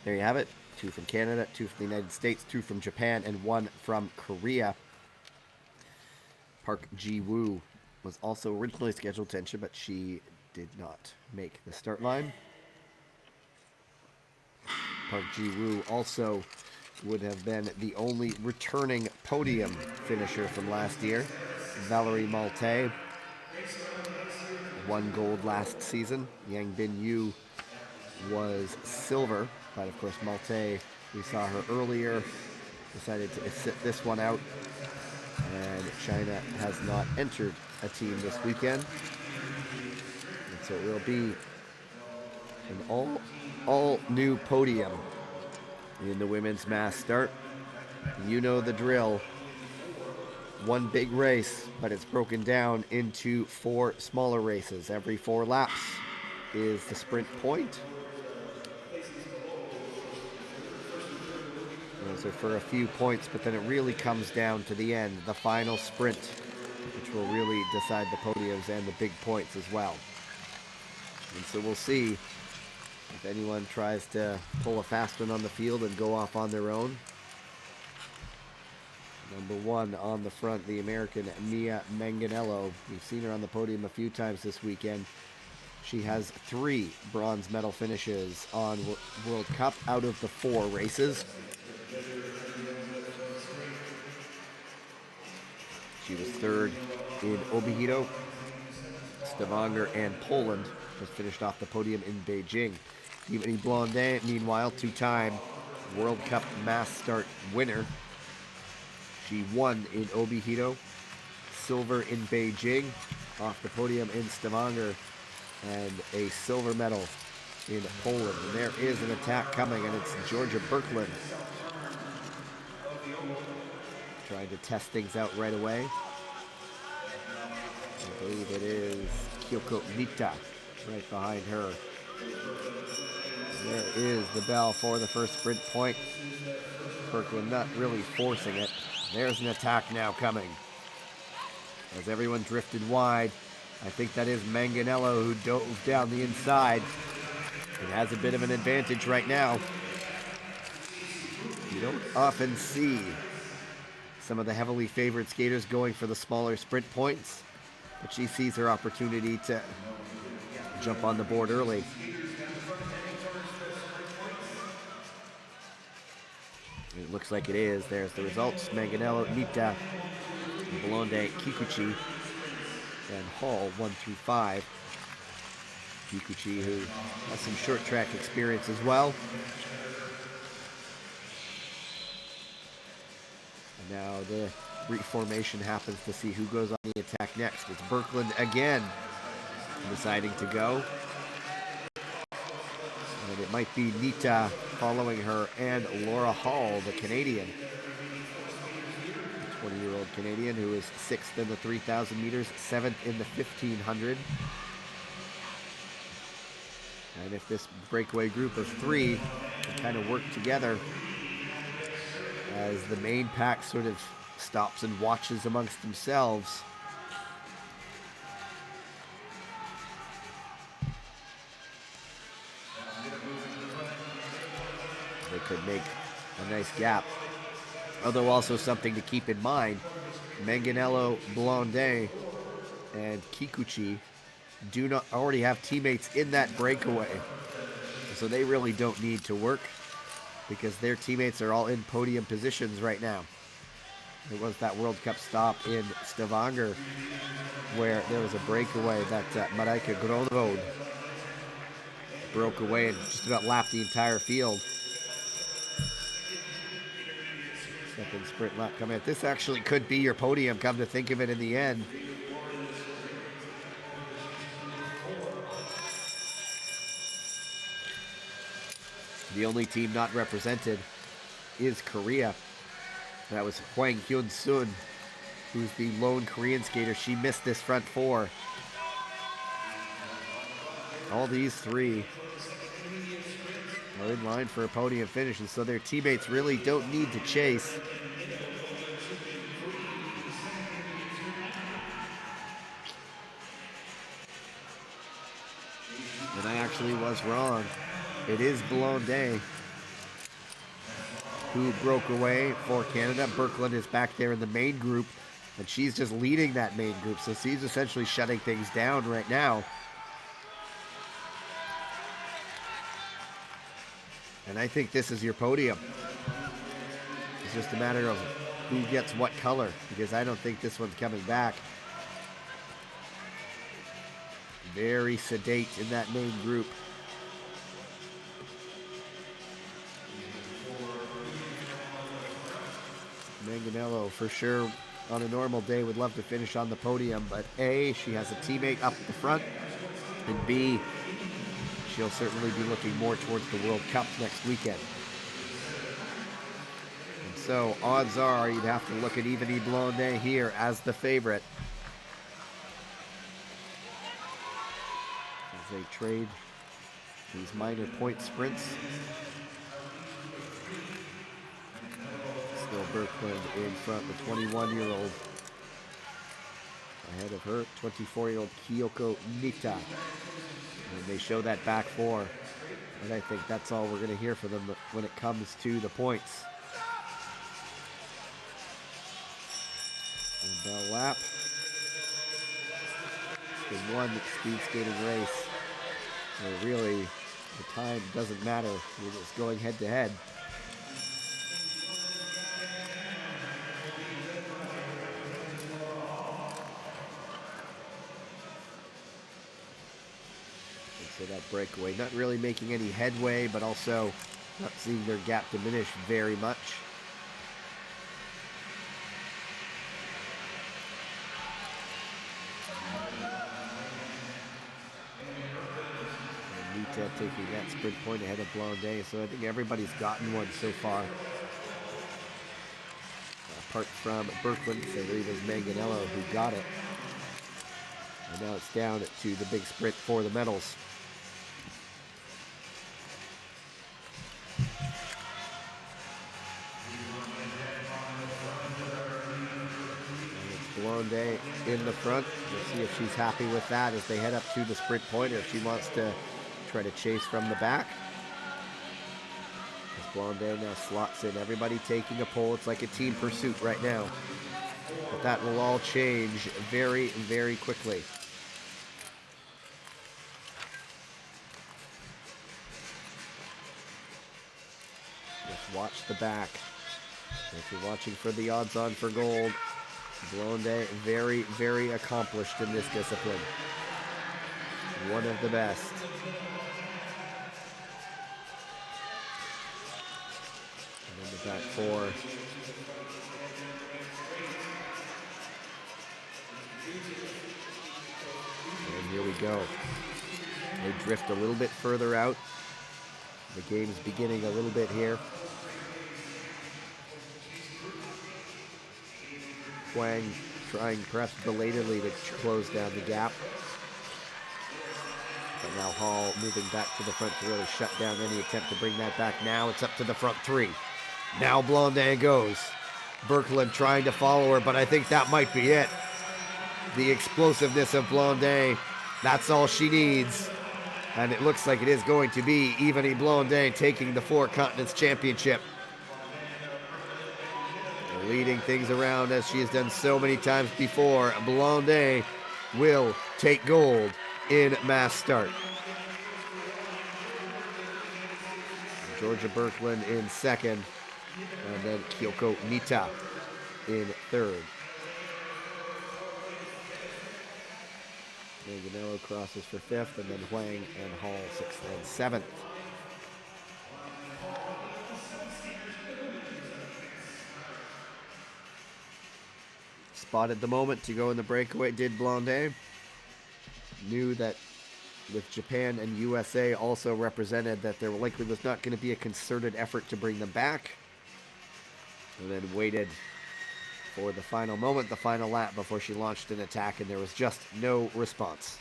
there you have it. 2 from Canada, 2 from the United States, 2 from Japan, and 1 from Korea. Park Ji-woo was also originally scheduled to enter, but she did not make the start line. Park Ji-woo also would have been the only returning podium finisher from last year. Valerie Malte won gold last season. Yang Bin-yu was silver, but of course Malte, we saw her earlier, decided to sit this one out, and China has not entered a team this weekend, and so it will be an all new podium in the women's mass start. You know the drill. One big race, but it's broken down into 4 smaller races. Every 4 laps is the sprint point. Those are for a few points, but then it really comes down to the end, the final sprint, which will really decide the podiums and the big points as well. And so we'll see if anyone tries to pull a fast one on the field and go off on their own. Number 1 on the front, the American Mia Manganello. We've seen her on the podium a few times this weekend. She has 3 bronze medal finishes on World Cup out of the 4 races. She was 3rd in Obihiro, Stavanger, and Poland. Just finished off the podium in Beijing. Ivanie Blondin, meanwhile, 2-time World Cup mass start winner. She won in Obihiro, silver in Beijing, off the podium in Stavanger, and a silver medal in Poland. And there is an attack coming, and it's Georgia Birkeland trying to test things out right away. I believe it is Kyoko Nita right behind her. And there is the bell for the first sprint point. Birkeland not really forcing it. There's an attack now coming. As everyone drifted wide, I think that is Manganello who dove down the inside. It has a bit of an advantage right now. You don't often see some of the heavily favored skaters going for the smaller sprint points, but she sees her opportunity to jump on the board early. It looks like it is. There's the results. Manganello, Nita, Blonde, Kikuchi, and Hall 1 through 5. Kikuchi, who has some short track experience as well. And now the reformation happens to see who goes on the attack next. It's Birkeland again deciding to go. And it might be Nita following her, and Laura Hall, the Canadian. 20-year-old Canadian who is 6th in the 3,000 meters, 7th in the 1,500. And if this breakaway group of 3 can kind of work together as the main pack sort of stops and watches amongst themselves, they could make a nice gap. Although also something to keep in mind, Manganello, Blondet, and Kikuchi do not already have teammates in that breakaway. So they really don't need to work because their teammates are all in podium positions right now. There was that World Cup stop in Stavanger where there was a breakaway that Mareike Gronrode broke away and just about lapped the entire field. Second sprint lap coming up. This actually could be your podium, come to think of it, in the end. The only team not represented is Korea. That was Hwang Hyun-sun, who's the lone Korean skater. She missed this front 4. All these 3 are in line for a podium finish, and so their teammates really don't need to chase. And I actually was wrong. It is Blondet who broke away for Canada. Birkeland is back there in the main group, and she's just leading that main group, so she's essentially shutting things down right now. And I think this is your podium. It's just a matter of who gets what color, because I don't think this one's coming back. Very sedate in that main group. Manganello, for sure, on a normal day, would love to finish on the podium, but A, she has a teammate up the front, and B, she'll certainly be looking more towards the World Cup next weekend. And so, odds are you'd have to look at Ivanie Blondet here as the favorite. As they trade these minor point sprints. Still Birkeland in front, the 21-year-old. Ahead of her, 24-year-old Kyoko Nita. And they show that back four. And I think that's all we're going to hear from them when it comes to the points. And the lap. It's the one speed skating race where really the time doesn't matter. You're just going head to head. So that breakaway, not really making any headway, but also not seeing their gap diminish very much. And Nita taking that sprint point ahead of Blondet, so I think everybody's gotten one so far. Apart from Birkeland, I believe it was Manganello who got it. And now it's down to the big sprint for the medals. Blondet in the front. We'll see if she's happy with that as they head up to the sprint point, or if she wants to try to chase from the back. As Blondet now slots in, everybody taking a pole. It's like a team pursuit right now. But that will all change very, very quickly. Just watch the back. If you're watching for the odds-on for gold, Blondet, very, very accomplished in this discipline. One of the best. And then the back four. And here we go. They drift a little bit further out. The game's beginning a little bit here. Huang trying perhaps belatedly to close down the gap. But now Hall moving back to the front to really shut down any attempt to bring that back. Now it's up to the front three. Now Blondet goes. Birkeland trying to follow her, but I think that might be it. The explosiveness of Blondet, that's all she needs. And it looks like it is going to be Ivanie Blondet taking the Four Continents Championship. Leading things around as she has done so many times before. Blondet will take gold in mass start. Georgia Birkeland in second, and then Kyoko Nita in third. Manganello crosses for fifth, and then Huang and Hall sixth and seventh. Spotted the moment to go in the breakaway, did Blondet. Knew that with Japan and USA also represented that there likely was not going to be a concerted effort to bring them back. And then waited for the final moment, the final lap before she launched an attack, and there was just no response.